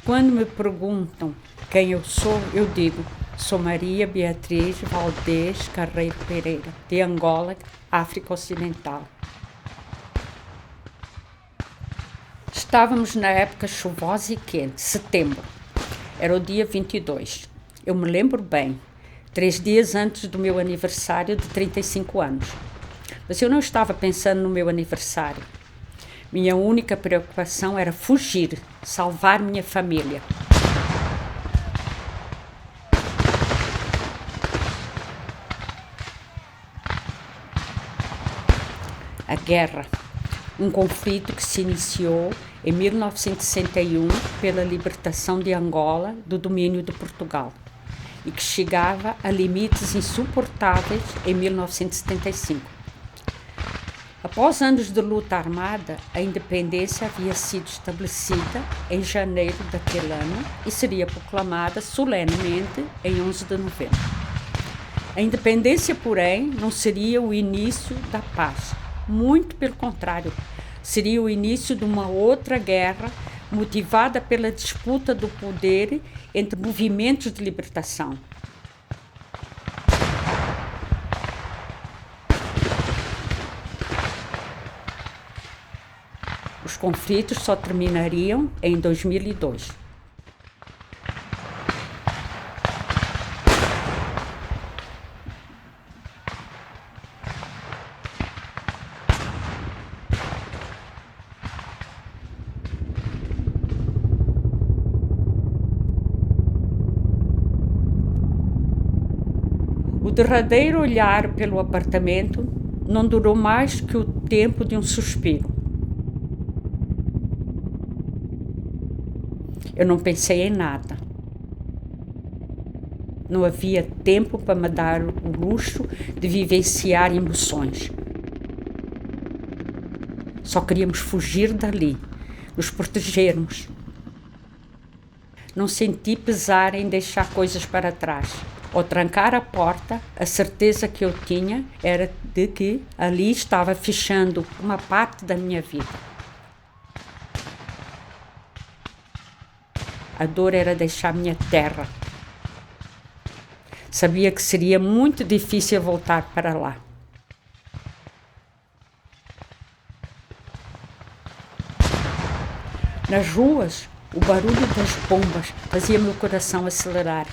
Quando me perguntam quem eu sou, eu digo: sou Maria Beatriz Valdez Carreiro Pereira, de Angola, África Ocidental. Estávamos na época chuvosa e quente, setembro. Era o dia 22. Eu me lembro bem, 3 dias antes do meu aniversário de 35 anos. Mas eu não estava pensando no meu aniversário. Minha única preocupação era fugir, salvar minha família. A guerra, um conflito que se iniciou em 1961 pela libertação de Angola do domínio de Portugal e que chegava a limites insuportáveis em 1975. Após anos de luta armada, a independência havia sido estabelecida em janeiro daquele ano e seria proclamada solenemente em 11 de novembro. A independência, porém, não seria o início da paz. Muito pelo contrário, seria o início de uma outra guerra motivada pela disputa do poder entre movimentos de libertação. Os conflitos só terminariam em 2002. O derradeiro olhar pelo apartamento não durou mais que o tempo de um suspiro. Eu não pensei em nada. Não havia tempo para me dar o luxo de vivenciar emoções. Só queríamos fugir dali, nos protegermos. Não senti pesar em deixar coisas para trás. Ao trancar a porta, a certeza que eu tinha era de que ali estava fechando uma parte da minha vida. A dor era deixar minha terra. Sabia que seria muito difícil voltar para lá. Nas ruas, o barulho das bombas fazia meu coração acelerar.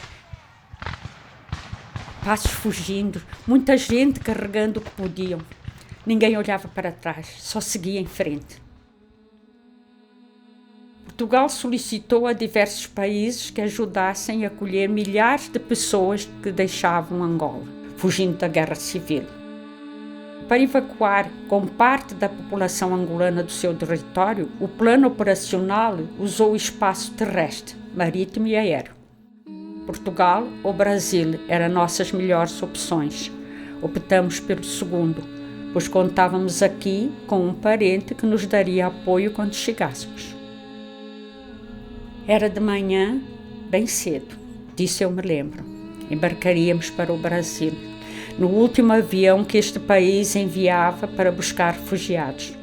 Passos fugindo, muita gente carregando o que podiam. Ninguém olhava para trás, só seguia em frente. Portugal solicitou a diversos países que ajudassem a acolher milhares de pessoas que deixavam Angola, fugindo da guerra civil. Para evacuar com parte da população angolana do seu território, o plano operacional usou o espaço terrestre, marítimo e aéreo. Portugal ou Brasil eram nossas melhores opções. Optamos pelo segundo, pois contávamos aqui com um parente que nos daria apoio quando chegássemos. Era de manhã, bem cedo, disso eu me lembro. Embarcaríamos para o Brasil, no último avião que este país enviava para buscar refugiados.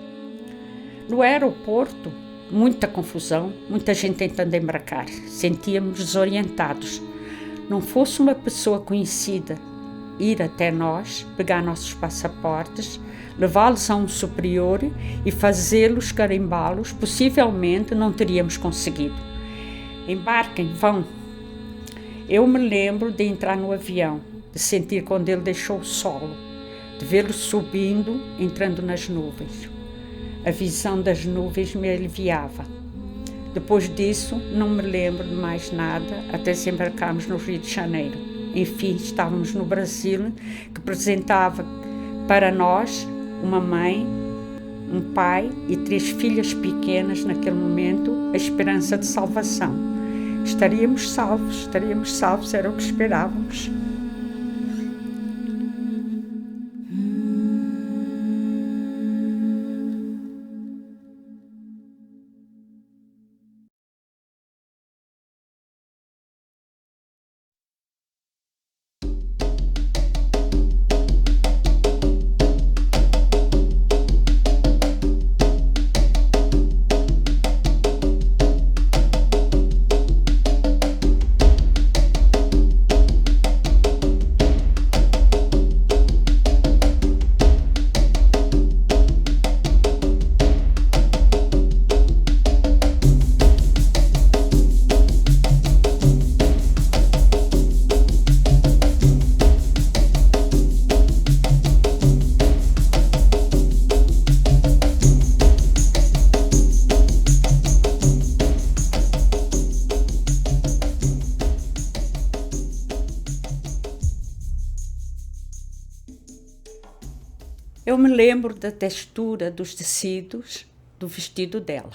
No aeroporto, muita confusão, muita gente tentando embarcar. Sentíamos desorientados. Não fosse uma pessoa conhecida ir até nós, pegar nossos passaportes, levá-los a um superior e fazê-los carimbá-los, possivelmente não teríamos conseguido. Embarquem, vão. Eu me lembro de entrar no avião, de sentir quando ele deixou o solo, de vê-lo subindo, entrando nas nuvens. A visão das nuvens me aliviava. Depois disso, não me lembro de mais nada até desembarcarmos no Rio de Janeiro. Enfim, estávamos no Brasil, que representava para nós uma mãe, um pai e 3 filhas pequenas naquele momento, a esperança de salvação. Estaríamos salvos, era o que esperávamos. Eu me lembro da textura dos tecidos do vestido dela.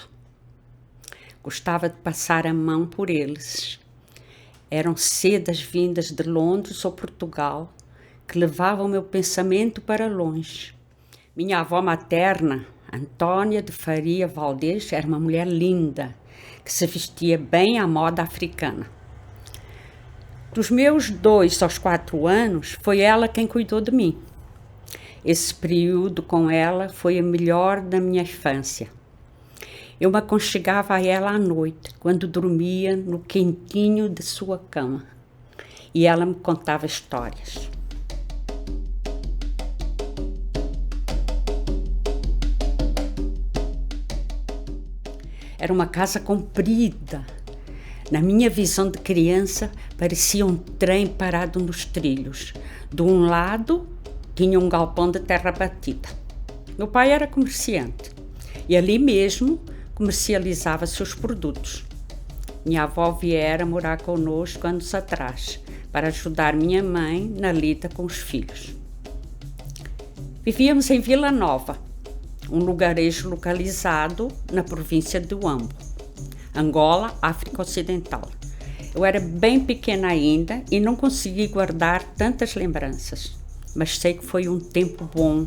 Gostava de passar a mão por eles. Eram sedas vindas de Londres ou Portugal que levavam meu pensamento para longe. Minha avó materna, Antônia de Faria Valdez, era uma mulher linda, que se vestia bem à moda africana. Dos meus 2 aos 4 anos, foi ela quem cuidou de mim. Esse período com ela foi o melhor da minha infância. Eu me aconchegava a ela à noite, quando dormia no quentinho de sua cama. E ela me contava histórias. Era uma casa comprida. Na minha visão de criança, parecia um trem parado nos trilhos. De um lado, tinha um galpão de terra batida. Meu pai era comerciante e ali mesmo comercializava seus produtos. Minha avó viera morar conosco anos atrás para ajudar minha mãe na lida com os filhos. Vivíamos em Vila Nova, um lugarejo localizado na província de Huambo, Angola, África Ocidental. Eu era bem pequena ainda e não consegui guardar tantas lembranças. Mas sei que foi um tempo bom.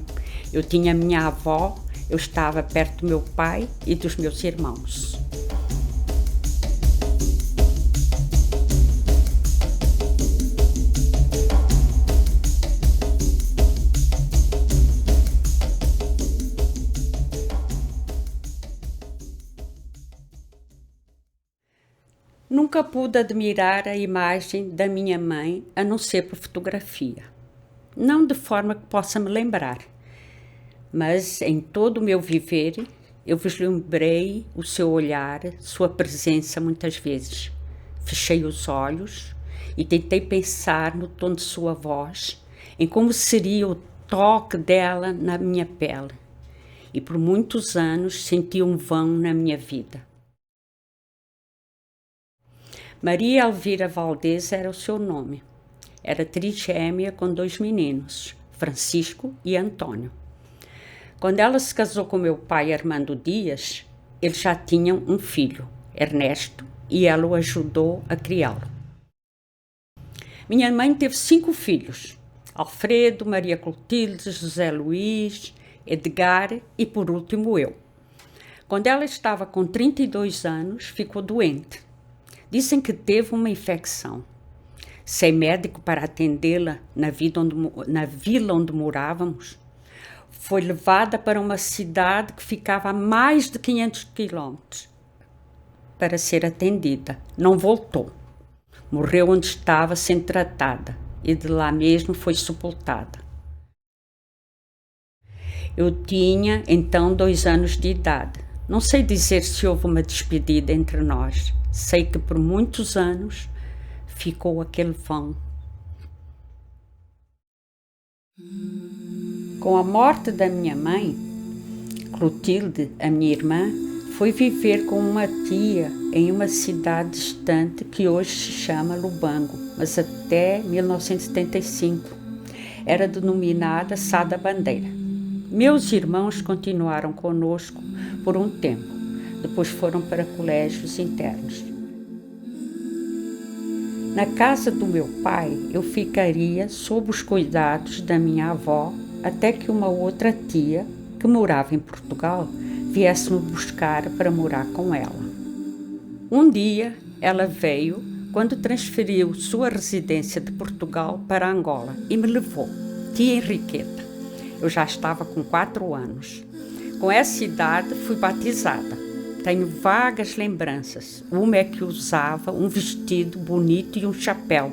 Eu tinha minha avó, eu estava perto do meu pai e dos meus irmãos. nunca pude admirar a imagem da minha mãe, a não ser por fotografia. Não de forma que possa me lembrar, mas em todo o meu viver, eu vislumbrei o seu olhar, sua presença muitas vezes. Fechei os olhos e tentei pensar no tom de sua voz, em como seria o toque dela na minha pele. E por muitos anos senti um vão na minha vida. Maria Elvira Valdez era o seu nome. Era trigêmea com 2 meninos, Francisco e Antônio. Quando ela se casou com meu pai, Armando Dias, eles já tinham um filho, Ernesto, e ela o ajudou a criá-lo. Minha mãe teve 5 filhos, Alfredo, Maria Clotilde, José Luís, Edgar e, por último, eu. Quando ela estava com 32 anos, ficou doente. Dizem que teve uma infecção. Sem médico para atendê-la na vila onde morávamos, foi levada para uma cidade que ficava a mais de 500 quilômetros para ser atendida. Não voltou. Morreu onde estava sendo tratada e de lá mesmo foi sepultada. Eu tinha então 2 anos de idade. Não sei dizer se houve uma despedida entre nós. Sei que por muitos anos ficou aquele vão. Com a morte da minha mãe, Clotilde, a minha irmã, foi viver com uma tia em uma cidade distante que hoje se chama Lubango, mas até 1975 era denominada Sá da Bandeira. Meus irmãos continuaram conosco por um tempo, depois foram para colégios internos. Na casa do meu pai, eu ficaria sob os cuidados da minha avó até que uma outra tia, que morava em Portugal, viesse me buscar para morar com ela. Um dia, ela veio quando transferiu sua residência de Portugal para Angola e me levou, tia Henriqueta. Eu já estava com 4 anos. Com essa idade, fui batizada. Tenho vagas lembranças. Uma é que usava um vestido bonito e um chapéu.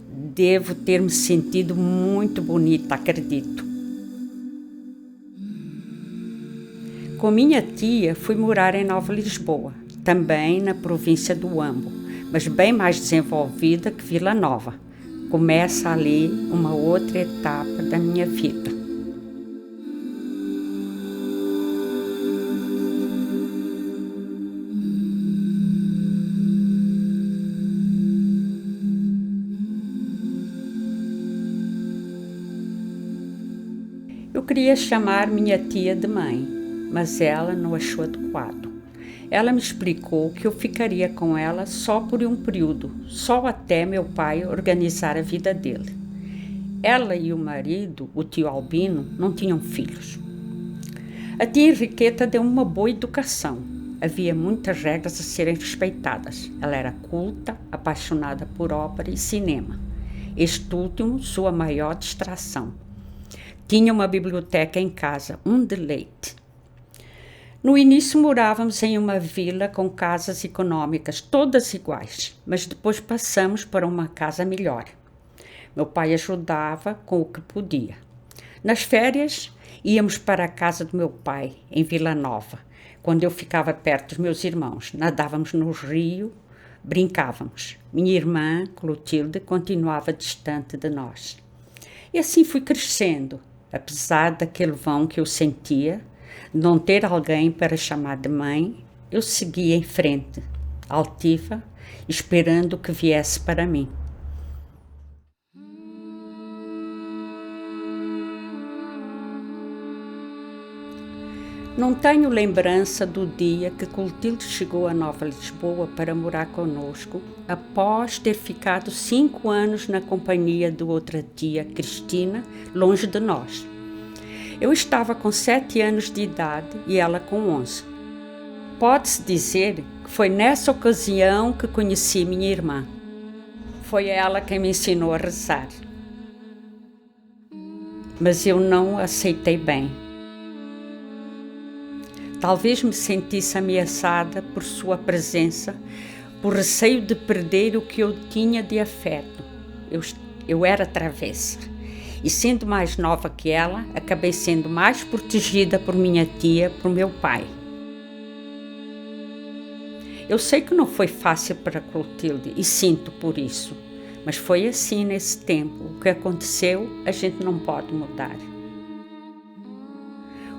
Devo ter me sentido muito bonita, acredito. Com minha tia, fui morar em Nova Lisboa, também na província do Ambo, mas bem mais desenvolvida que Vila Nova. Começa ali uma outra etapa da minha vida. Eu queria chamar minha tia de mãe, mas ela não achou adequado. Ela me explicou que eu ficaria com ela só por um período, só até meu pai organizar a vida dele. Ela e o marido, o tio Albino, não tinham filhos. A tia Henriqueta deu uma boa educação. Havia muitas regras a serem respeitadas. Ela era culta, apaixonada por ópera e cinema. Este último, sua maior distração. Tinha uma biblioteca em casa, um deleite. No início morávamos em uma vila com casas econômicas, todas iguais, mas depois passamos para uma casa melhor. Meu pai ajudava com o que podia. Nas férias, íamos para a casa do meu pai, em Vila Nova, quando eu ficava perto dos meus irmãos. Nadávamos no rio, brincávamos. Minha irmã, Clotilde, continuava distante de nós. E assim fui crescendo. Apesar daquele vão que eu sentia, de não ter alguém para chamar de mãe, eu seguia em frente, altiva, esperando o que viesse para mim. Não tenho lembrança do dia que Clotilde chegou a Nova Lisboa para morar conosco, após ter ficado 5 anos na companhia de outra tia, Cristina, longe de nós. Eu estava com 7 anos de idade e ela com 11. Pode-se dizer que foi nessa ocasião que conheci minha irmã. Foi ela quem me ensinou a rezar. Mas eu não aceitei bem. Talvez me sentisse ameaçada por sua presença por receio de perder o que eu tinha de afeto. Eu era travessa. E sendo mais nova que ela, acabei sendo mais protegida por minha tia, por meu pai. Eu sei que não foi fácil para Clotilde e sinto por isso, mas foi assim nesse tempo. O que aconteceu, a gente não pode mudar.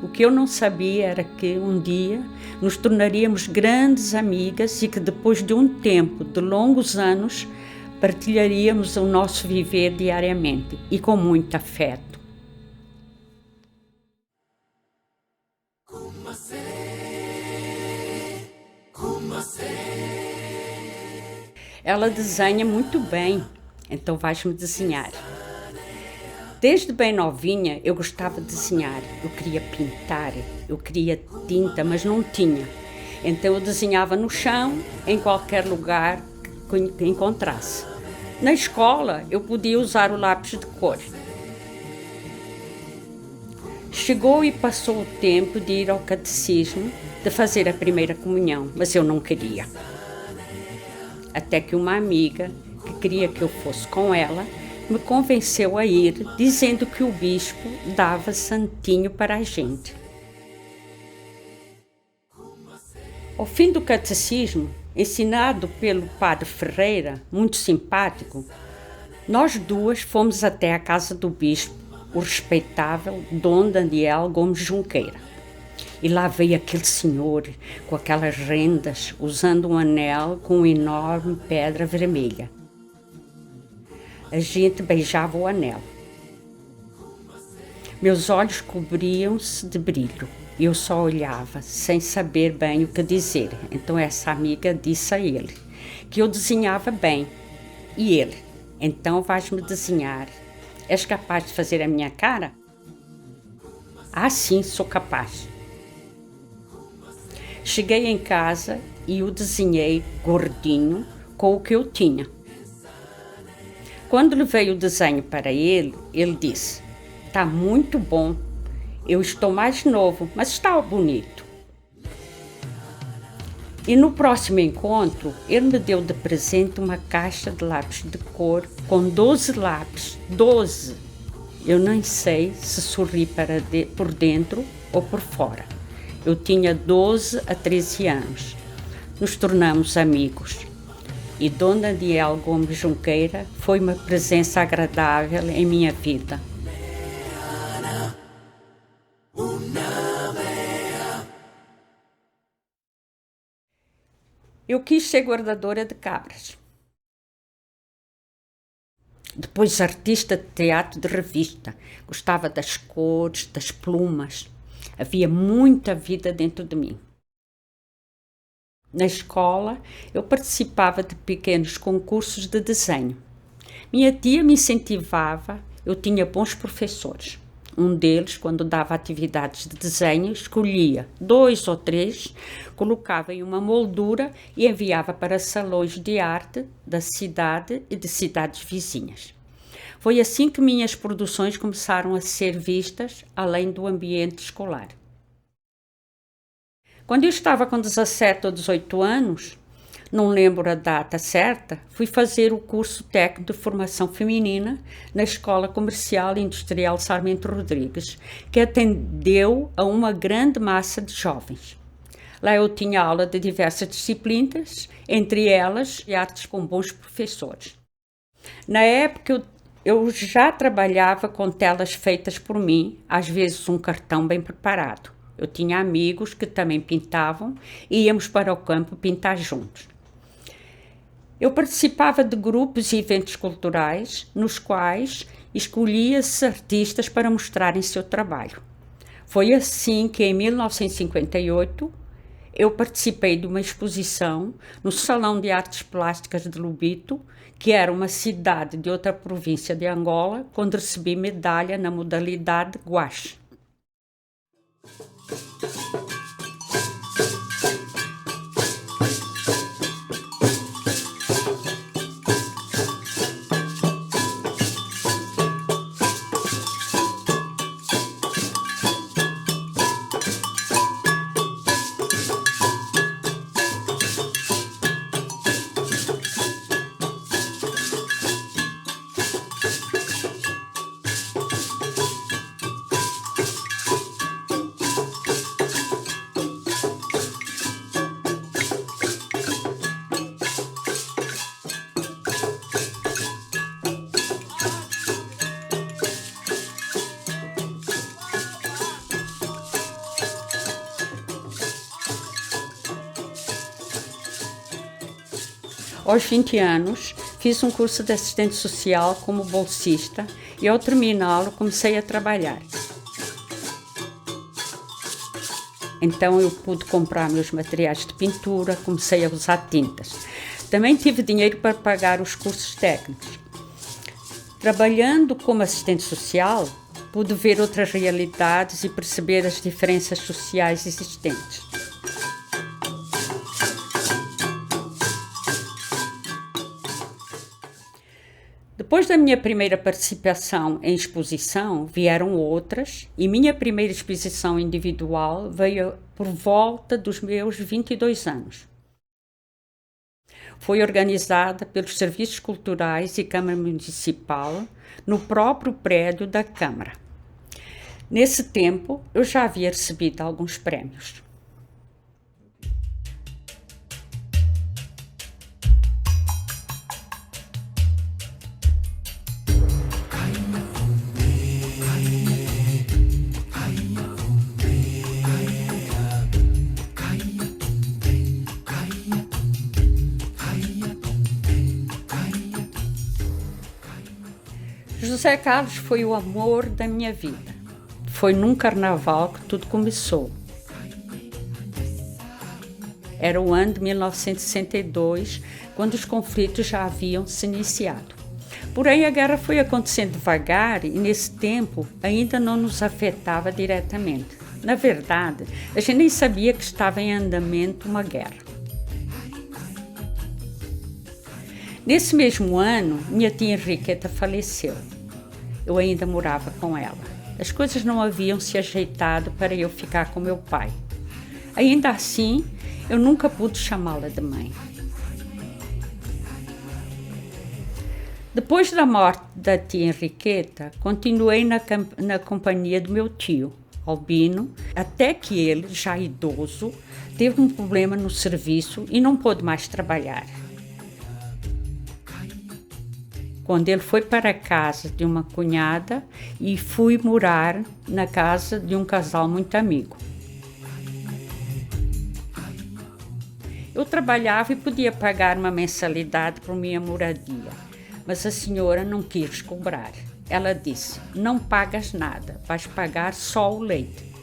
O que eu não sabia era que um dia nos tornaríamos grandes amigas e que depois de um tempo, de longos anos, partilharíamos o nosso viver diariamente e com muito afeto. Ela desenha muito bem, então vais-me desenhar. Desde bem novinha eu gostava de desenhar, eu queria pintar, eu queria tinta, mas não tinha. Então eu desenhava no chão, em qualquer lugar que encontrasse. Na escola eu podia usar o lápis de cor. Chegou e passou o tempo de ir ao catecismo, de fazer a primeira comunhão, mas eu não queria. Até que uma amiga, que queria que eu fosse com ela, me convenceu a ir, dizendo que o bispo dava santinho para a gente. Ao fim do catecismo, ensinado pelo padre Ferreira, muito simpático, nós duas fomos até a casa do bispo, o respeitável Dom Daniel Gomes Junqueira. E lá veio aquele senhor com aquelas rendas, usando um anel com uma enorme pedra vermelha. A gente beijava o anel. Meus olhos cobriam-se de brilho e eu só olhava, sem saber bem o que dizer. Então essa amiga disse a ele que eu desenhava bem. E ele: então vais-me desenhar. És capaz de fazer a minha cara? Ah, sim, sou capaz. Cheguei em casa e o desenhei gordinho com o que eu tinha. Quando levei o desenho para ele, ele disse: está muito bom, eu estou mais novo, mas está bonito. E no próximo encontro, ele me deu de presente uma caixa de lápis de cor com 12 lápis, 12. Eu nem sei se sorri por dentro ou por fora. Eu tinha 12 a 13 anos. Nos tornamos amigos. E Dom Daniel Gomes Junqueira foi uma presença agradável em minha vida. Eu quis ser guardadora de cabras. Depois artista de teatro de revista. Gostava das cores, das plumas. Havia muita vida dentro de mim. Na escola, eu participava de pequenos concursos de desenho. Minha tia me incentivava, eu tinha bons professores. Um deles, quando dava atividades de desenho, escolhia 2 ou 3, colocava em uma moldura e enviava para salões de arte da cidade e de cidades vizinhas. Foi assim que minhas produções começaram a ser vistas além do ambiente escolar. Quando eu estava com 17 ou 18 anos, não lembro a data certa, fui fazer o curso técnico de formação feminina na Escola Comercial e Industrial Sarmento Rodrigues, que atendeu a uma grande massa de jovens. Lá eu tinha aula de diversas disciplinas, entre elas artes com bons professores. Na época eu já trabalhava com telas feitas por mim, às vezes um cartão bem preparado. Eu tinha amigos que também pintavam e íamos para o campo pintar juntos. Eu participava de grupos e eventos culturais nos quais escolhia-se artistas para mostrarem seu trabalho. Foi assim que, em 1958, eu participei de uma exposição no Salão de Artes Plásticas de Lubito, que era uma cidade de outra província de Angola, quando recebi medalha na modalidade gouache. Aos 20 anos, fiz um curso de assistente social como bolsista e, ao terminá-lo, comecei a trabalhar. Então eu pude comprar meus materiais de pintura, comecei a usar tintas. Também tive dinheiro para pagar os cursos técnicos. Trabalhando como assistente social, pude ver outras realidades e perceber as diferenças sociais existentes. Depois da minha primeira participação em exposição, vieram outras, e minha primeira exposição individual veio por volta dos meus 22 anos. Foi organizada pelos Serviços Culturais e Câmara Municipal, no próprio prédio da Câmara. Nesse tempo, eu já havia recebido alguns prémios. José Carlos foi o amor da minha vida. Foi num carnaval que tudo começou. Era o ano de 1962, quando os conflitos já haviam se iniciado. Porém, a guerra foi acontecendo devagar e, nesse tempo, ainda não nos afetava diretamente. Na verdade, a gente nem sabia que estava em andamento uma guerra. Nesse mesmo ano, minha tia Henriqueta faleceu. Eu ainda morava com ela. As coisas não haviam se ajeitado para eu ficar com meu pai. Ainda assim, eu nunca pude chamá-la de mãe. Depois da morte da tia Henriqueta, continuei na companhia do meu tio, Albino, até que ele, já idoso, teve um problema no serviço e não pôde mais trabalhar. Quando ele foi para a casa de uma cunhada e fui morar na casa de um casal muito amigo. Eu trabalhava e podia pagar uma mensalidade por minha moradia, mas a senhora não quis cobrar. Ela disse: não pagas nada, vais pagar só o leite.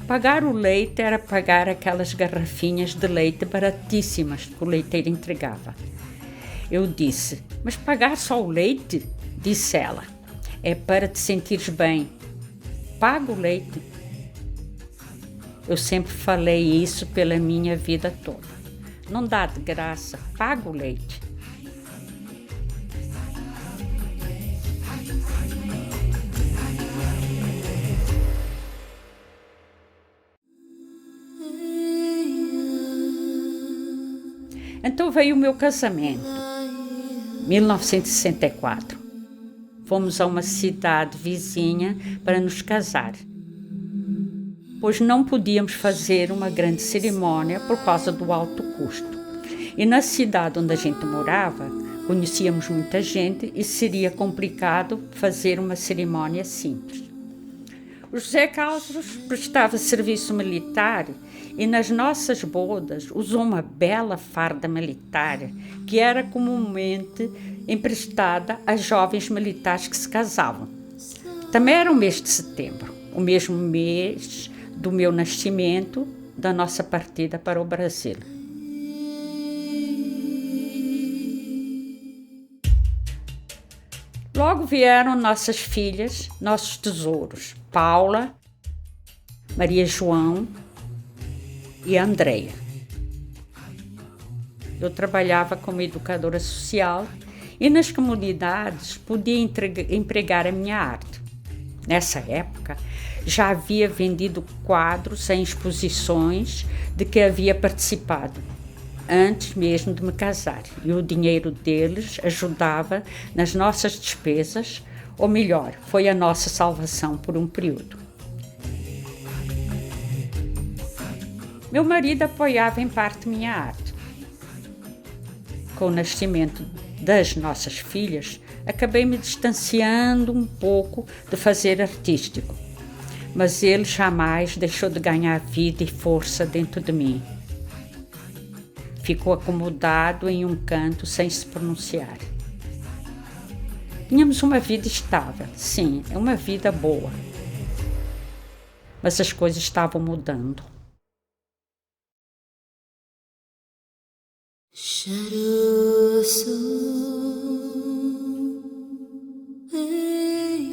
Pagar o leite era pagar aquelas garrafinhas de leite baratíssimas que o leiteiro entregava. Eu disse: mas pagar só o leite? Disse ela: é para te sentires bem. Paga o leite. Eu sempre falei isso pela minha vida toda. Não dá de graça, paga o leite. Então veio o meu casamento. 1964. Fomos a uma cidade vizinha para nos casar, pois não podíamos fazer uma grande cerimônia por causa do alto custo. E na cidade onde a gente morava, conhecíamos muita gente e seria complicado fazer uma cerimônia simples. O José Carlos prestava serviço militar e nas nossas bodas usou uma bela farda militar que era comumente emprestada a jovens militares que se casavam. Também era o mês de setembro, o mesmo mês do meu nascimento, da nossa partida para o Brasil. Logo vieram nossas filhas, nossos tesouros, Paula, Maria João e Andreia. Eu trabalhava como educadora social e nas comunidades podia empregar a minha arte. Nessa época, já havia vendido quadros em exposições de que havia participado, antes mesmo de me casar, e o dinheiro deles ajudava nas nossas despesas, ou melhor, foi a nossa salvação por um período. Meu marido apoiava em parte minha arte. Com o nascimento das nossas filhas, acabei me distanciando um pouco de fazer artístico, mas ele jamais deixou de ganhar vida e força dentro de mim. ficou acomodado em um canto sem se pronunciar. Tínhamos uma vida estável, sim, uma vida boa. Mas as coisas estavam mudando.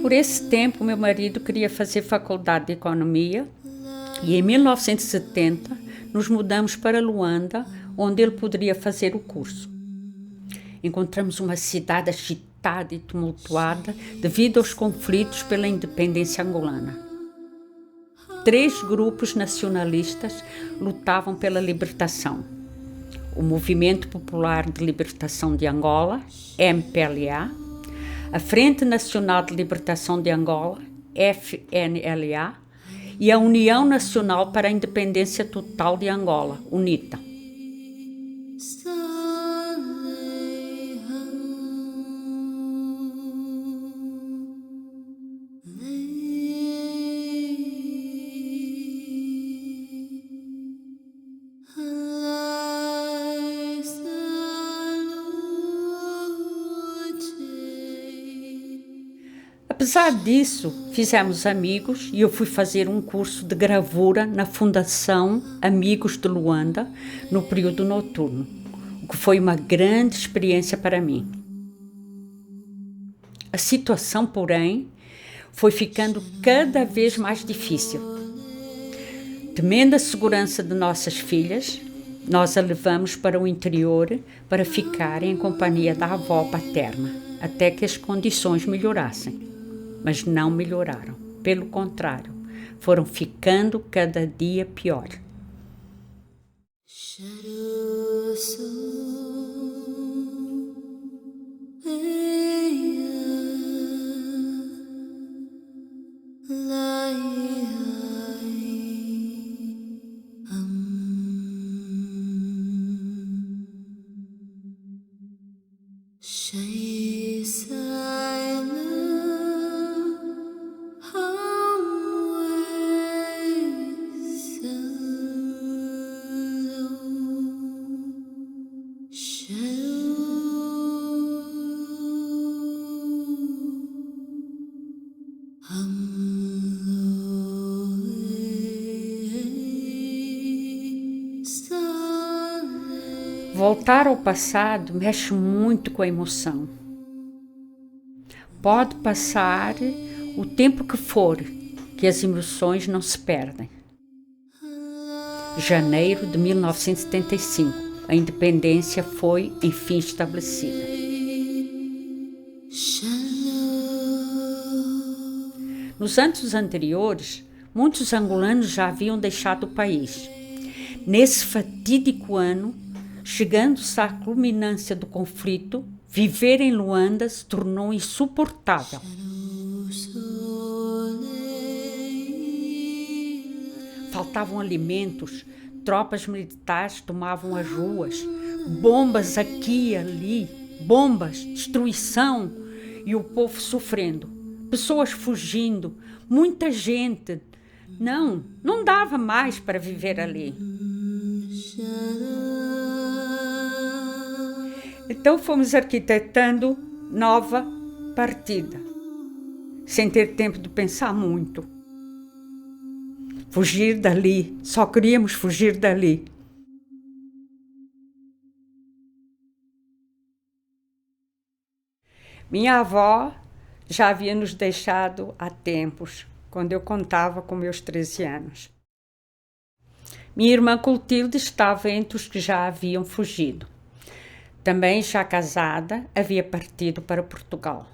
Por esse tempo, meu marido queria fazer faculdade de economia e em 1970 nos mudamos para Luanda, onde ele poderia fazer o curso. Encontramos uma cidade agitada e tumultuada devido aos conflitos pela independência angolana. 3 grupos nacionalistas lutavam pela libertação. O Movimento Popular de Libertação de Angola, MPLA, a Frente Nacional de Libertação de Angola, FNLA, e a União Nacional para a Independência Total de Angola, UNITA. Apesar disso, fizemos amigos e eu fui fazer um curso de gravura na Fundação Amigos de Luanda, no período noturno, o que foi uma grande experiência para mim. A situação, porém, foi ficando cada vez mais difícil. Temendo a segurança de nossas filhas, nós a levamos para o interior para ficar em companhia da avó paterna, até que as condições melhorassem. Mas não melhoraram. Pelo contrário, foram ficando cada dia pior. Voltar ao passado mexe muito com a emoção. Pode passar o tempo que for, que as emoções não se perdem. Janeiro de 1975, a independência foi, enfim, estabelecida. Nos anos anteriores, muitos angolanos já haviam deixado o país. Nesse fatídico ano, chegando-se à culminância do conflito, viver em Luanda se tornou insuportável. Faltavam alimentos, tropas militares tomavam as ruas, bombas aqui e ali, bombas, destruição e o povo sofrendo, pessoas fugindo, muita gente. Não dava mais para viver ali. Então fomos arquitetando nova partida, sem ter tempo de pensar muito. Fugir dali, só queríamos fugir dali. Minha avó já havia nos deixado há tempos, quando eu contava com meus 13 anos. Minha irmã Clotilde estava entre os que já haviam fugido. Também já casada, havia partido para Portugal.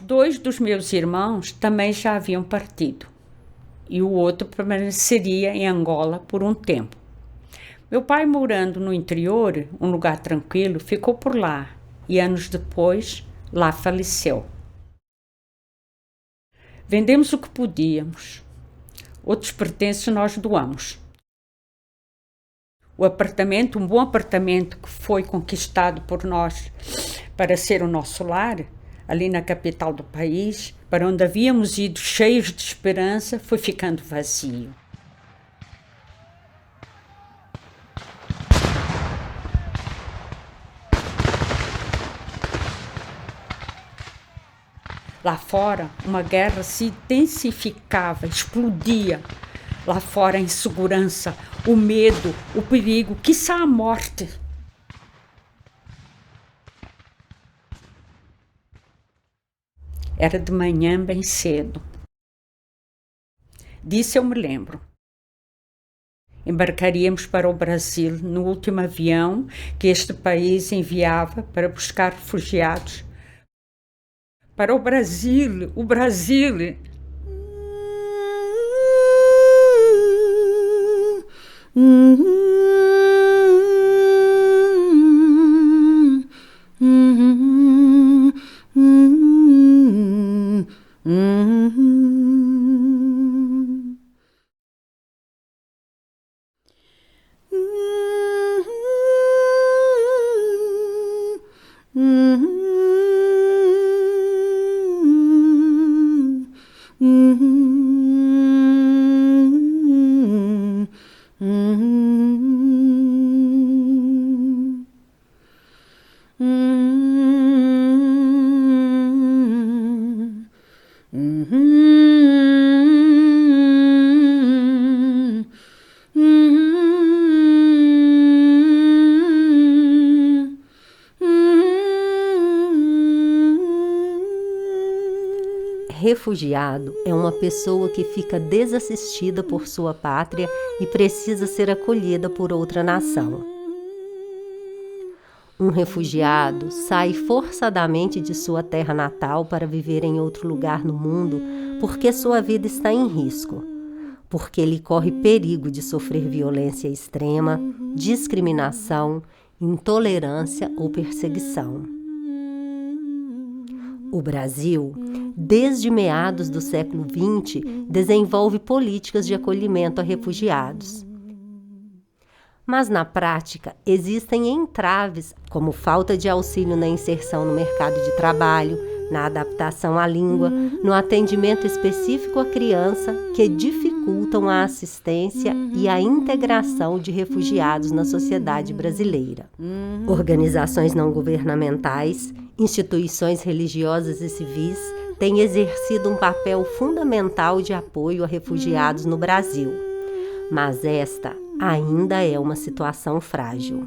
2 dos meus irmãos também já haviam partido, e o outro permaneceria em Angola por um tempo. Meu pai, morando no interior, um lugar tranquilo, ficou por lá, e anos depois, lá faleceu. Vendemos o que podíamos. Outros pertences nós doamos. O apartamento, um bom apartamento que foi conquistado por nós para ser o nosso lar, ali na capital do país, para onde havíamos ido cheios de esperança, foi ficando vazio. Lá fora, uma guerra se intensificava, explodia. Lá fora, a insegurança, o medo, o perigo, quiçá a morte. Era de manhã bem cedo. Disso eu me lembro. Embarcaríamos para o Brasil no último avião que este país enviava para buscar refugiados. Para o Brasil, o Brasil! Refugiado é uma pessoa que fica desassistida por sua pátria e precisa ser acolhida por outra nação. Um refugiado sai forçadamente de sua terra natal para viver em outro lugar no mundo porque sua vida está em risco, porque ele corre perigo de sofrer violência extrema, discriminação, intolerância ou perseguição. O Brasil, desde meados do século XX, desenvolve políticas de acolhimento a refugiados. Mas, na prática, existem entraves, como falta de auxílio na inserção no mercado de trabalho, na adaptação à língua, no atendimento específico à criança, que dificultam a assistência e a integração de refugiados na sociedade brasileira. Organizações não governamentais, instituições religiosas e civis têm exercido um papel fundamental de apoio a refugiados no Brasil, mas esta ainda é uma situação frágil.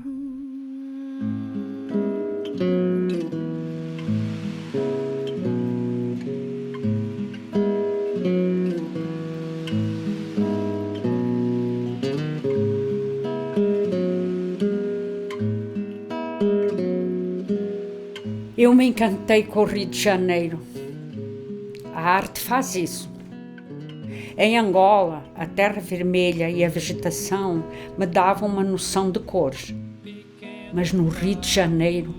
Eu me encantei com o Rio de Janeiro. A arte faz isso. Em Angola, a terra vermelha e a vegetação me davam uma noção de cores. Mas no Rio de Janeiro,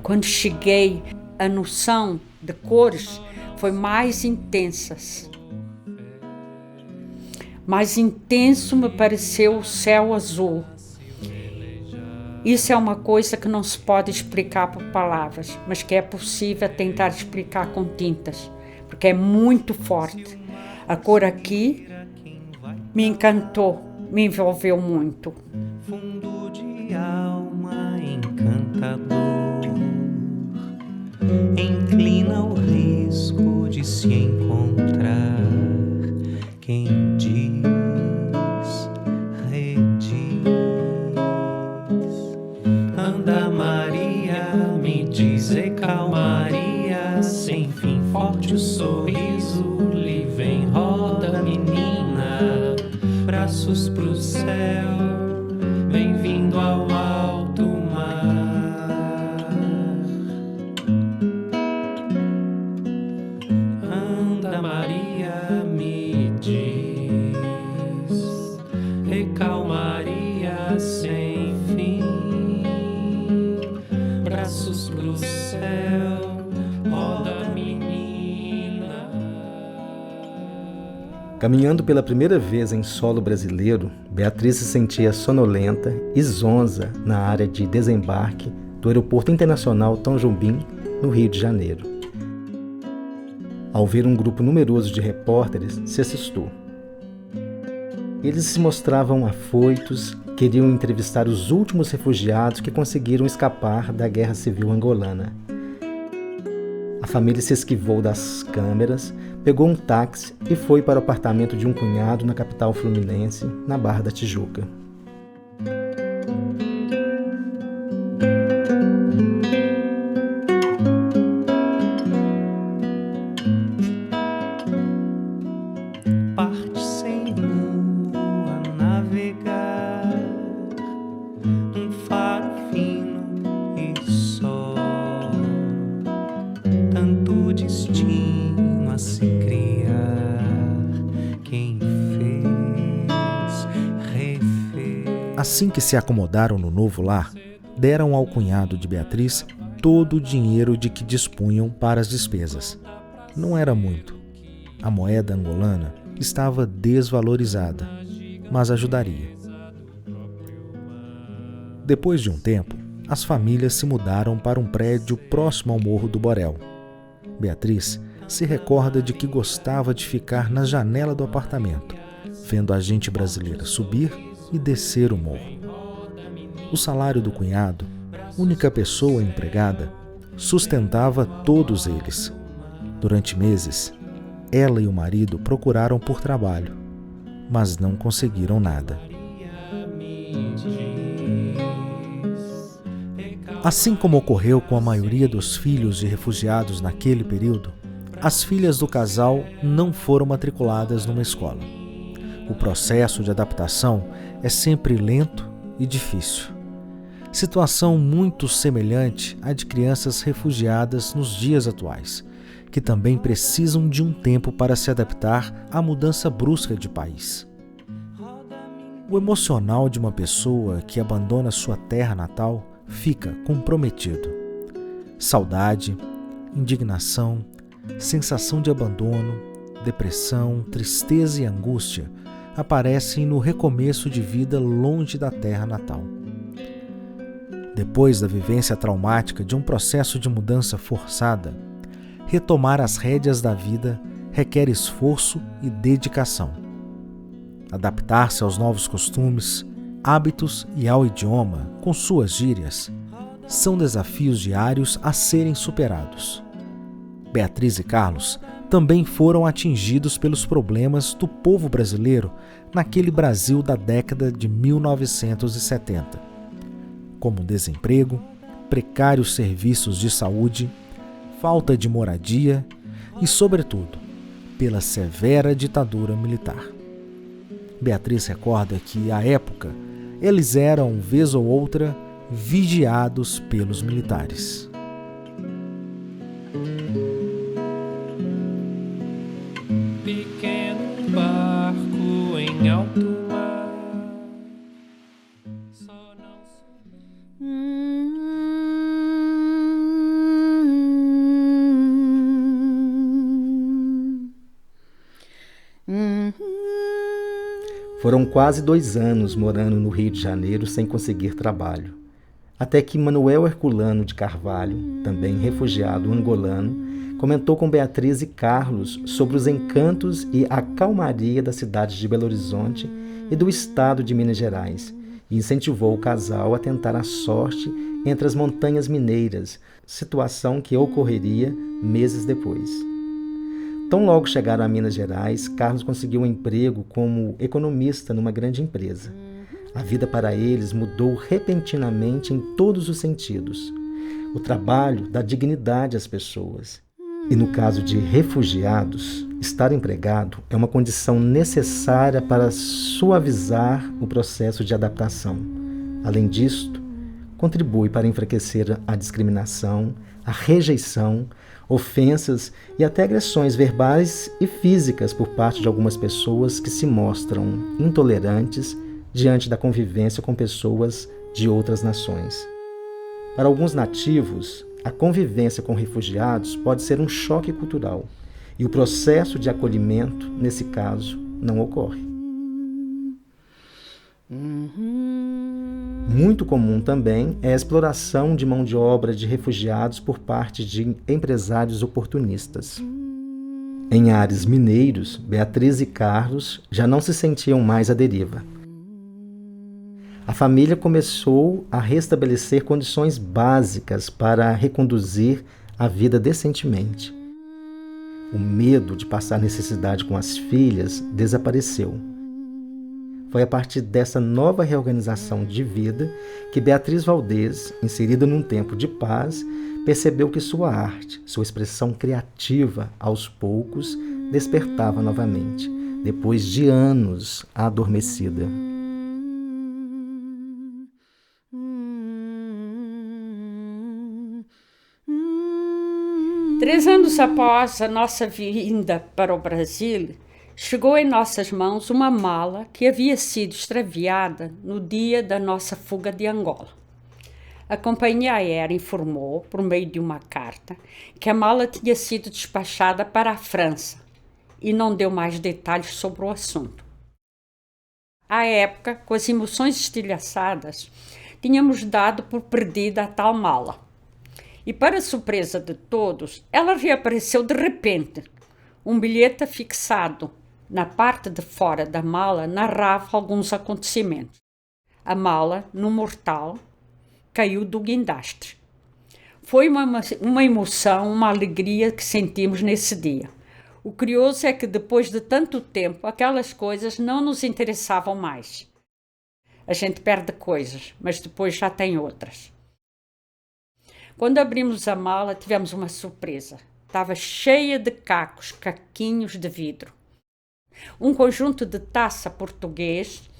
quando cheguei, a noção de cores foi mais intensa. Mais intenso me pareceu o céu azul. Isso é uma coisa que não se pode explicar por palavras, mas que é possível tentar explicar com tintas, porque é muito forte. A cor aqui me encantou, me envolveu muito. Fundo de alma encantador, inclina o risco de se encontrar. Quem diz, rediz. Anda Maria, me diz e calmaria, sem fim forte o sorriso. Vem, roda menina, braços pro céu, bem-vindo ao alto mar. Anda Maria, me diz, e calmaria sem fim, braços pro céu, roda menina. Caminhando pela primeira vez em solo brasileiro, Beatriz se sentia sonolenta e zonza na área de desembarque do Aeroporto Internacional Tom Jobim, no Rio de Janeiro. Ao ver um grupo numeroso de repórteres, se assustou. Eles se mostravam afoitos, queriam entrevistar os últimos refugiados que conseguiram escapar da guerra civil angolana. A família se esquivou das câmeras, pegou um táxi e foi para o apartamento de um cunhado na capital fluminense, na Barra da Tijuca. Parte sem rumo a navegar, um faro fino e só, tanto destino a se criar. Quem fez, refez. Assim que se acomodaram no novo lar, deram ao cunhado de Beatriz todo o dinheiro de que dispunham para as despesas. Não era muito. A moeda angolana estava desvalorizada, mas ajudaria. Depois de um tempo, as famílias se mudaram para um prédio próximo ao Morro do Borel. Beatriz se recorda de que gostava de ficar na janela do apartamento, vendo a gente brasileira subir e descer o morro. O salário do cunhado, única pessoa empregada, sustentava todos eles. Durante meses, ela e o marido procuraram por trabalho, mas não conseguiram nada. Assim como ocorreu com a maioria dos filhos de refugiados naquele período, as filhas do casal não foram matriculadas numa escola. O processo de adaptação é sempre lento e difícil. Situação muito semelhante à de crianças refugiadas nos dias atuais, que também precisam de um tempo para se adaptar à mudança brusca de país. O emocional de uma pessoa que abandona sua terra natal fica comprometido. Saudade, indignação, sensação de abandono, depressão, tristeza e angústia aparecem no recomeço de vida longe da terra natal. Depois da vivência traumática de um processo de mudança forçada, retomar as rédeas da vida requer esforço e dedicação. Adaptar-se aos novos costumes, hábitos e ao idioma, com suas gírias, são desafios diários a serem superados. Beatriz e Carlos também foram atingidos pelos problemas do povo brasileiro naquele Brasil da década de 1970, como desemprego, precários serviços de saúde, falta de moradia e, sobretudo, pela severa ditadura militar. Beatriz recorda que, à época, eles eram, vez ou outra, vigiados pelos militares. Pequeno barco em alto mar, só não Foram quase 2 anos morando no Rio de Janeiro sem conseguir trabalho, até que Manuel Herculano de Carvalho, também refugiado angolano, comentou com Beatriz e Carlos sobre os encantos e a calmaria da cidade de Belo Horizonte e do estado de Minas Gerais, e incentivou o casal a tentar a sorte entre as montanhas mineiras, situação que ocorreria meses depois. Tão logo chegaram a Minas Gerais, Carlos conseguiu um emprego como economista numa grande empresa. A vida para eles mudou repentinamente em todos os sentidos. O trabalho dá dignidade às pessoas. E no caso de refugiados, estar empregado é uma condição necessária para suavizar o processo de adaptação. Além disto, contribui para enfraquecer a discriminação, a rejeição, ofensas e até agressões verbais e físicas por parte de algumas pessoas que se mostram intolerantes diante da convivência com pessoas de outras nações. Para alguns nativos, a convivência com refugiados pode ser um choque cultural e o processo de acolhimento, nesse caso, não ocorre. Muito comum também é a exploração de mão de obra de refugiados por parte de empresários oportunistas. Em ares mineiros, Beatriz e Carlos já não se sentiam mais à deriva. A família começou a restabelecer condições básicas para reconduzir a vida decentemente. O medo de passar necessidade com as filhas desapareceu. Foi a partir dessa nova reorganização de vida que Beatriz Valdez, inserida num tempo de paz, percebeu que sua arte, sua expressão criativa, aos poucos, despertava novamente, depois de anos adormecida. Três anos após a nossa vinda para o Brasil, chegou em nossas mãos uma mala que havia sido extraviada no dia da nossa fuga de Angola. A companhia aérea informou, por meio de uma carta, que a mala tinha sido despachada para a França e não deu mais detalhes sobre o assunto. À época, com as emoções estilhaçadas, tínhamos dado por perdida a tal mala. E, para surpresa de todos, ela reapareceu de repente. Um bilhete fixado na parte de fora da mala narrava alguns acontecimentos. A mala, no mortal, caiu do guindastre. Foi uma emoção, uma alegria que sentimos nesse dia. O curioso é que depois de tanto tempo, aquelas coisas não nos interessavam mais. A gente perde coisas, mas depois já tem outras. Quando abrimos a mala, tivemos uma surpresa. Estava cheia de caquinhos de vidro. Um conjunto de taça português,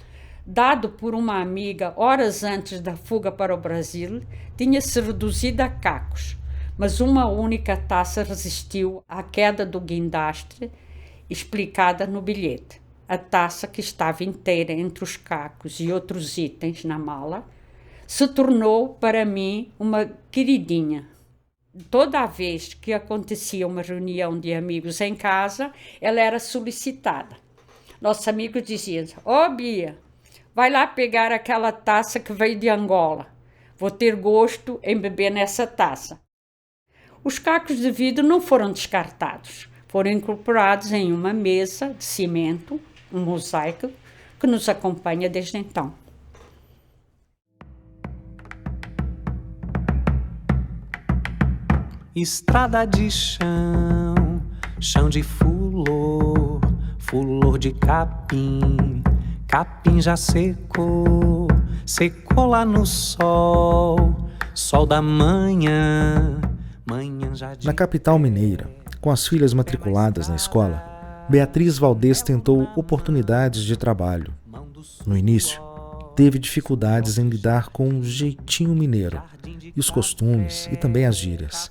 dado por uma amiga horas antes da fuga para o Brasil, tinha-se reduzido a cacos, mas uma única taça resistiu à queda do guindastre, explicada no bilhete. A taça, que estava inteira entre os cacos e outros itens na mala, se tornou para mim uma queridinha. Toda a vez que acontecia uma reunião de amigos em casa, ela era solicitada. Nossos amigos diziam: "Ó, Bia, vai lá pegar aquela taça que veio de Angola. Vou ter gosto em beber nessa taça." Os cacos de vidro não foram descartados. Foram incorporados em uma mesa de cimento, um mosaico, que nos acompanha desde então. Estrada de chão, chão de fulor, fulor de capim, capim já secou, secou lá no sol, sol da manhã, manhã já de... Na capital mineira, com as filhas matriculadas na escola, Beatriz Valdez tentou oportunidades de trabalho. No início, teve dificuldades em lidar com o jeitinho mineiro e os costumes e também as gírias.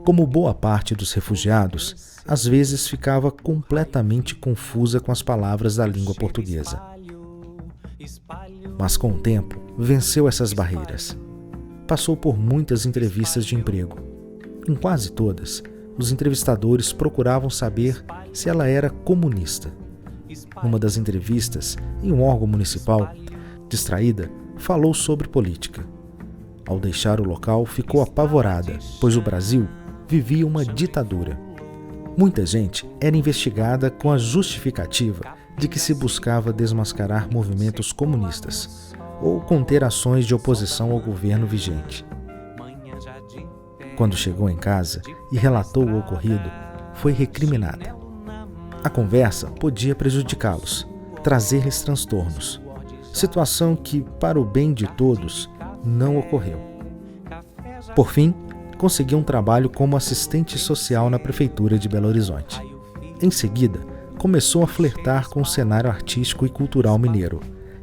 Como boa parte dos refugiados, às vezes ficava completamente confusa com as palavras da língua portuguesa. Mas com o tempo, venceu essas barreiras. Passou por muitas entrevistas de emprego. Em quase todas, os entrevistadores procuravam saber se ela era comunista. Numa das entrevistas, em um órgão municipal, distraída, falou sobre política. Ao deixar o local, ficou apavorada, pois o Brasil vivia uma ditadura. Muita gente era investigada com a justificativa de que se buscava desmascarar movimentos comunistas ou conter ações de oposição ao governo vigente. Quando chegou em casa e relatou o ocorrido, foi recriminada. A conversa podia prejudicá-los, trazer-lhes transtornos, situação que, para o bem de todos, não ocorreu. Por fim, conseguiu um trabalho como assistente social na prefeitura de Belo Horizonte. Em seguida, começou a flertar com o cenário artístico e cultural mineiro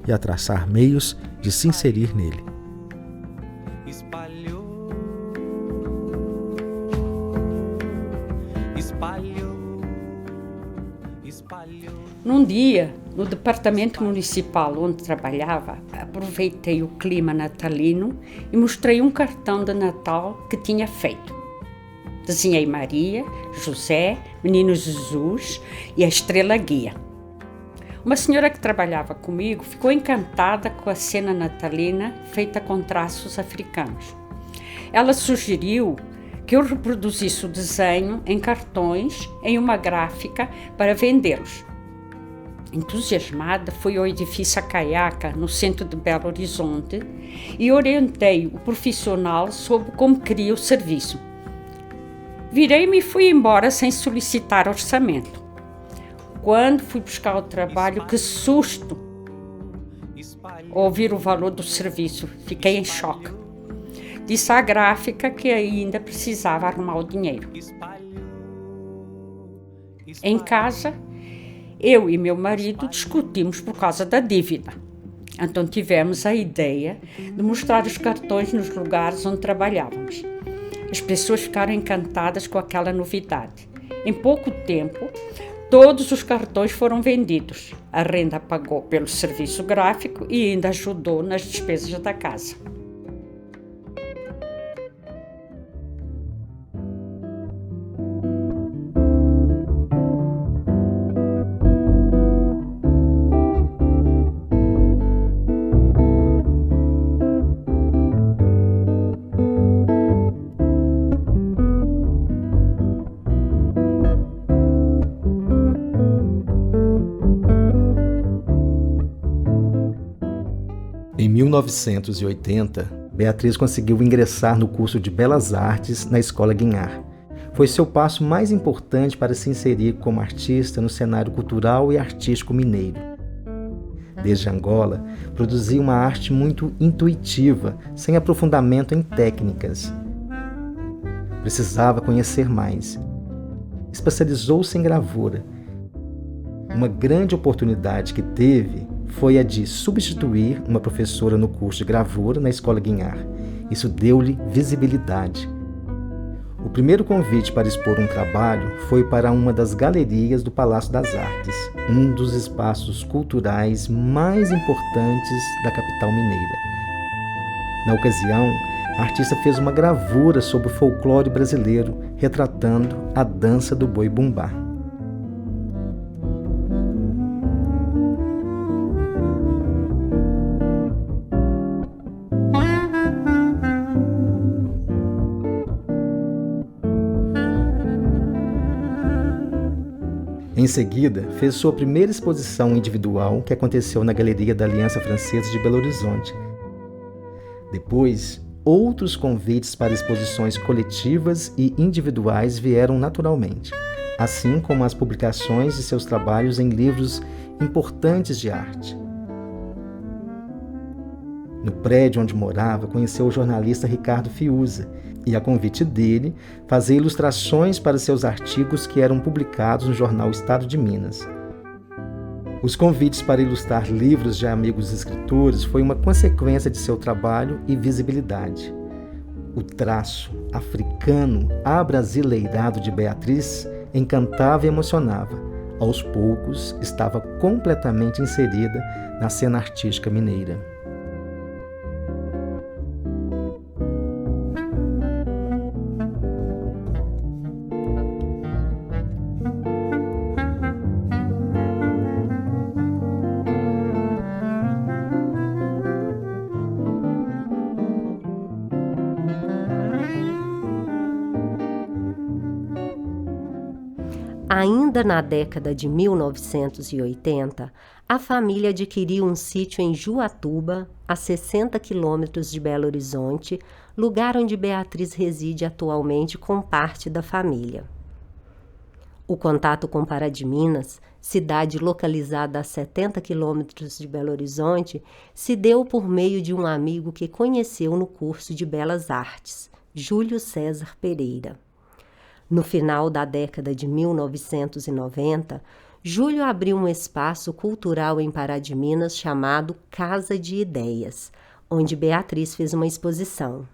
e a traçar meios de se inserir nele. Num dia, no departamento municipal onde trabalhava, aproveitei o clima natalino e mostrei um cartão de Natal que tinha feito. Desenhei Maria, José, Menino Jesus e a Estrela Guia. Uma senhora que trabalhava comigo ficou encantada com a cena natalina feita com traços africanos. Ela sugeriu que eu reproduzisse o desenho em cartões em uma gráfica para vendê-los. Entusiasmada, fui ao edifício Acaiaca, no centro de Belo Horizonte, e orientei o profissional sobre como queria o serviço. Virei-me e fui embora sem solicitar orçamento. Quando fui buscar o trabalho, que susto! Ouvir o valor do serviço, fiquei em choque. Disse à gráfica que ainda precisava arrumar o dinheiro. Em casa, eu e meu marido discutimos por causa da dívida. Então tivemos a ideia de mostrar os cartões nos lugares onde trabalhávamos. As pessoas ficaram encantadas com aquela novidade. Em pouco tempo, todos os cartões foram vendidos. A renda pagou pelo serviço gráfico e ainda ajudou nas despesas da casa. Em 1980, Beatriz conseguiu ingressar no curso de Belas Artes na Escola Guinhar. Foi seu passo mais importante para se inserir como artista no cenário cultural e artístico mineiro. Desde Angola, produzia uma arte muito intuitiva, sem aprofundamento em técnicas. Precisava conhecer mais. Especializou-se em gravura. Uma grande oportunidade que teve foi a de substituir uma professora no curso de gravura na Escola Guinhar. Isso deu-lhe visibilidade. O primeiro convite para expor um trabalho foi para uma das galerias do Palácio das Artes, um dos espaços culturais mais importantes da capital mineira. Na ocasião, a artista fez uma gravura sobre o folclore brasileiro, retratando a dança do boi-bumbá. Em seguida, fez sua primeira exposição individual, que aconteceu na Galeria da Aliança Francesa de Belo Horizonte. Depois, outros convites para exposições coletivas e individuais vieram naturalmente, assim como as publicações de seus trabalhos em livros importantes de arte. No prédio onde morava, conheceu o jornalista Ricardo Fiuza e, a convite dele, fazia ilustrações para seus artigos que eram publicados no jornal Estado de Minas. Os convites para ilustrar livros de amigos escritores foi uma consequência de seu trabalho e visibilidade. O traço africano abrasileirado de Beatriz encantava e emocionava. Aos poucos, estava completamente inserida na cena artística mineira. Ainda na década de 1980, a família adquiriu um sítio em Juatuba, a 60 quilômetros de Belo Horizonte, lugar onde Beatriz reside atualmente com parte da família. O contato com Pará de Minas, cidade localizada a 70 quilômetros de Belo Horizonte, se deu por meio de um amigo que conheceu no curso de Belas Artes, Júlio César Pereira. No final da década de 1990, Júlio abriu um espaço cultural em Pará de Minas chamado Casa de Ideias, onde Beatriz fez uma exposição.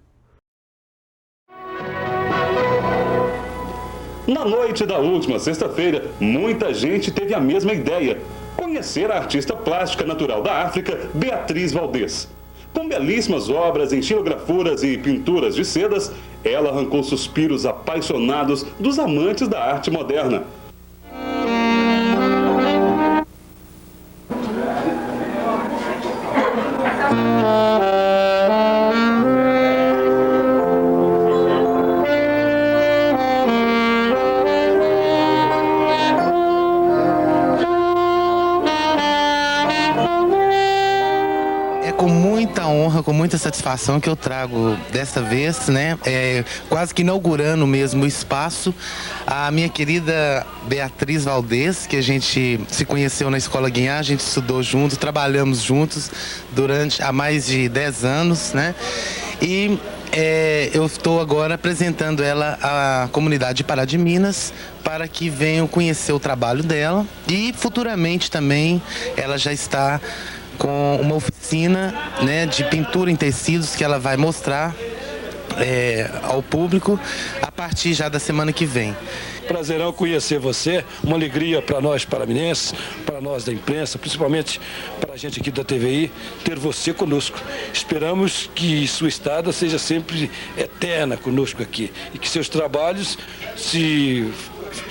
Na noite da última sexta-feira, muita gente teve a mesma ideia: conhecer a artista plástica natural da África, Beatriz Valdez. Com belíssimas obras em xilografuras e pinturas de sedas, ela arrancou suspiros apaixonados dos amantes da arte moderna. Com muita satisfação que eu trago dessa vez, né, quase que inaugurando mesmo o espaço, a minha querida Beatriz Valdez, que a gente se conheceu na Escola Guinhar, a gente estudou juntos, trabalhamos juntos há mais de 10 anos, né, e eu estou agora apresentando ela à comunidade de Pará de Minas para que venham conhecer o trabalho dela e futuramente também ela já está com uma oficina, né, de pintura em tecidos que ela vai mostrar ao público a partir já da semana que vem. Prazerão conhecer você, uma alegria para nós paraminenses, para nós da imprensa, principalmente para a gente aqui da TVI, ter você conosco. Esperamos que sua estada seja sempre eterna conosco aqui e que seus trabalhos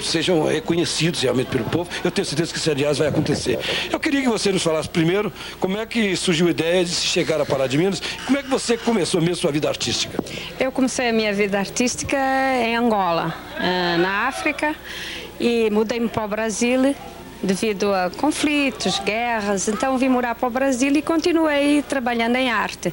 sejam reconhecidos realmente pelo povo. Eu tenho certeza que isso, aliás, vai acontecer. Eu queria que você nos falasse primeiro como é que surgiu a ideia de se chegar a Pará de Minas, como é que você começou mesmo sua vida artística? Eu comecei a minha vida artística em Angola, na África, e mudei-me para o Brasil devido a conflitos, guerras. Então vim morar para o Brasil e continuei trabalhando em arte.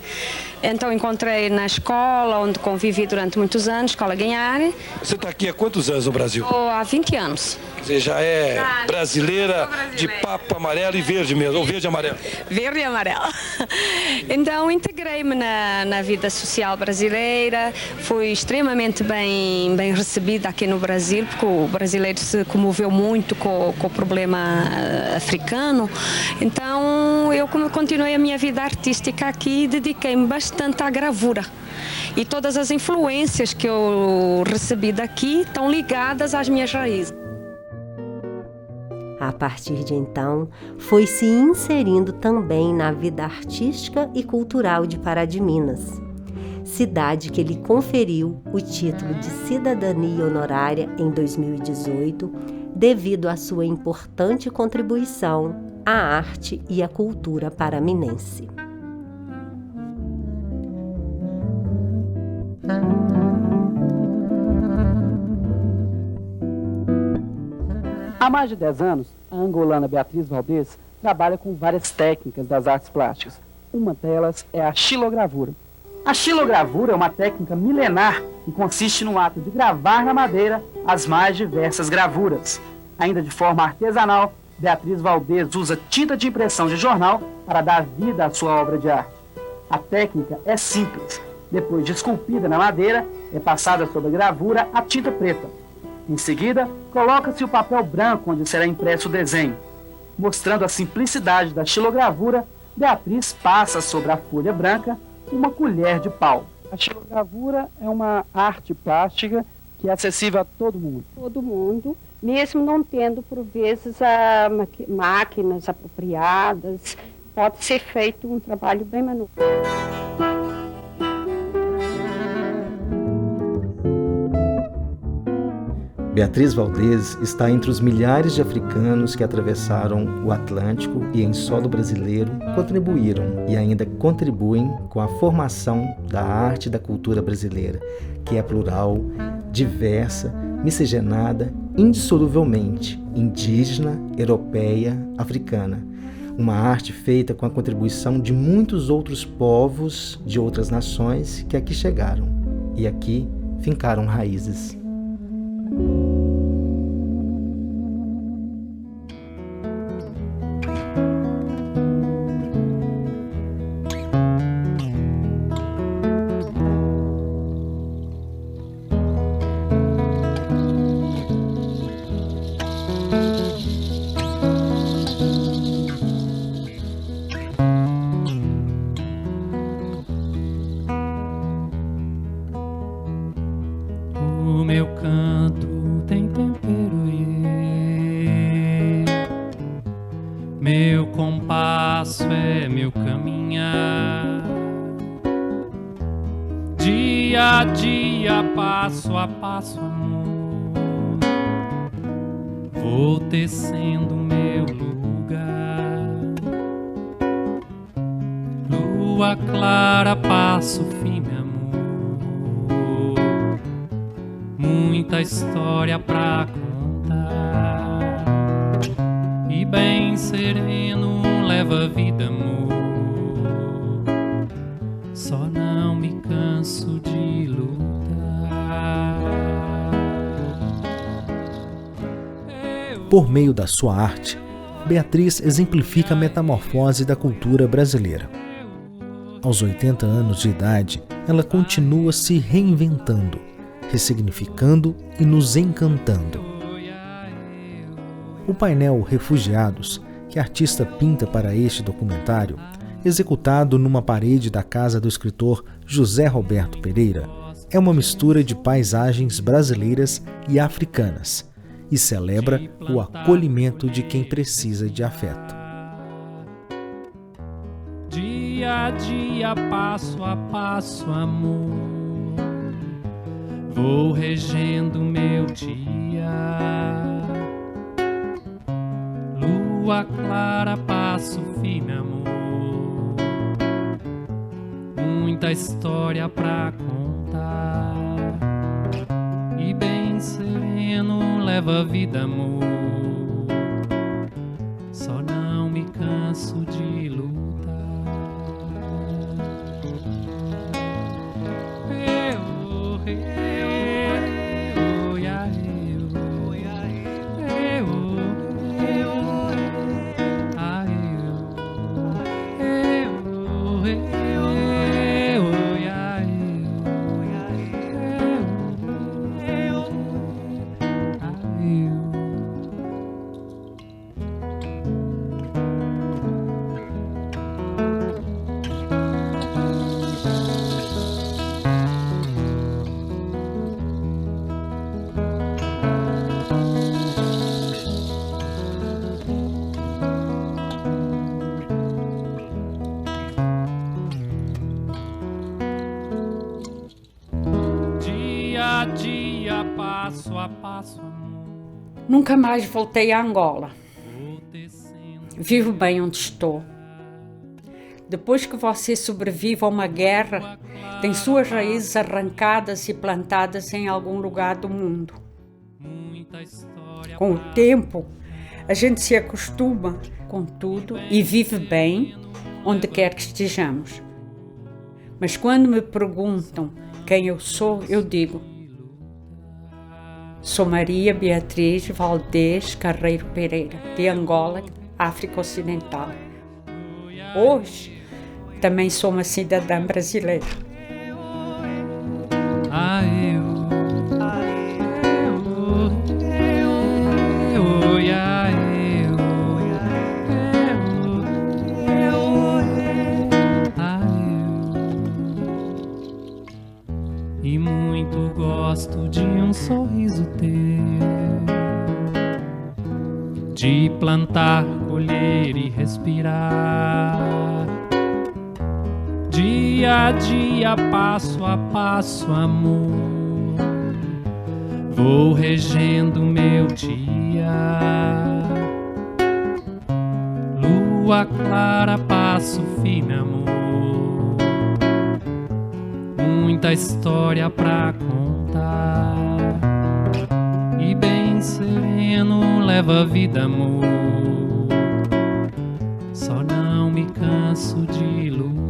Então encontrei na escola, onde convivi durante muitos anos, Escola Guinhar. Você está aqui há quantos anos no Brasil? Há 20 anos. Quer dizer, já é brasileira de papo amarelo e verde mesmo, ou verde e amarelo? Verde e amarelo. Então integrei-me na vida social brasileira, fui extremamente bem recebida aqui no Brasil, porque o brasileiro se comoveu muito com o problema africano. Então eu continuei a minha vida artística aqui e dediquei-me bastante à gravura. E todas as influências que eu recebi daqui estão ligadas às minhas raízes. A partir de então, foi se inserindo também na vida artística e cultural de Pará de Minas, cidade que lhe conferiu o título de cidadania honorária em 2018, devido à sua importante contribuição à arte e à cultura paraminense. Há mais de 10 anos, a angolana Beatriz Valdez trabalha com várias técnicas das artes plásticas. Uma delas é a xilogravura. A xilogravura é uma técnica milenar que consiste no ato de gravar na madeira as mais diversas gravuras. Ainda de forma artesanal, Beatriz Valdez usa tinta de impressão de jornal para dar vida à sua obra de arte. A técnica é simples. Depois de esculpida na madeira, é passada sobre a gravura a tinta preta. Em seguida, coloca-se o papel branco onde será impresso o desenho. Mostrando a simplicidade da xilogravura, Beatriz passa sobre a folha branca uma colher de pau. A xilogravura é uma arte plástica que é acessível a todo mundo. Todo mundo, mesmo não tendo, por vezes, máquinas apropriadas, pode ser feito um trabalho bem manual. Beatriz Valdez está entre os milhares de africanos que atravessaram o Atlântico e, em solo brasileiro, contribuíram e ainda contribuem com a formação da arte e da cultura brasileira, que é plural, diversa, miscigenada, indissoluvelmente indígena, europeia, africana. Uma arte feita com a contribuição de muitos outros povos de outras nações que aqui chegaram e aqui fincaram raízes. O meu canto tem tempero e meu compasso é meu caminhar. Dia a dia, passo a passo, amor, vou tecendo meu lugar. Lua clara, passo firme, amor, muita história pra contar. E bem sereno leva a vida, amor, só canso de lutar. Por meio da sua arte, Beatriz exemplifica a metamorfose da cultura brasileira. Aos 80 anos de idade, ela continua se reinventando, ressignificando e nos encantando. O painel Refugiados, que a artista pinta para este documentário, executado numa parede da casa do escritor José Roberto Pereira, é uma mistura de paisagens brasileiras e africanas e celebra o acolhimento de quem precisa de afeto. Dia a dia, passo a passo, amor, vou regendo meu dia. Lua clara, passo firme, amor, muita história pra contar. E bem sereno leva a vida, amor, só não me canso de lutar. Dia, passo a passo. Nunca mais voltei a Angola. Vivo bem onde estou. Depois que você sobrevive a uma guerra, tem suas raízes arrancadas e plantadas em algum lugar do mundo. Com o tempo, a gente se acostuma com tudo e vive bem onde quer que estejamos. Mas quando me perguntam quem eu sou, eu digo: sou Maria Beatriz Valdez Carreiro Pereira, de Angola, África Ocidental. Hoje, também sou uma cidadã brasileira. E muito gosto de um sorriso teu, de plantar, colher e respirar. Dia a dia, passo a passo, amor, vou regendo meu dia. Lua clara, passo firme, amor, muita história pra contar. E bem sereno leva a vida, amor, só não me canso de lutar.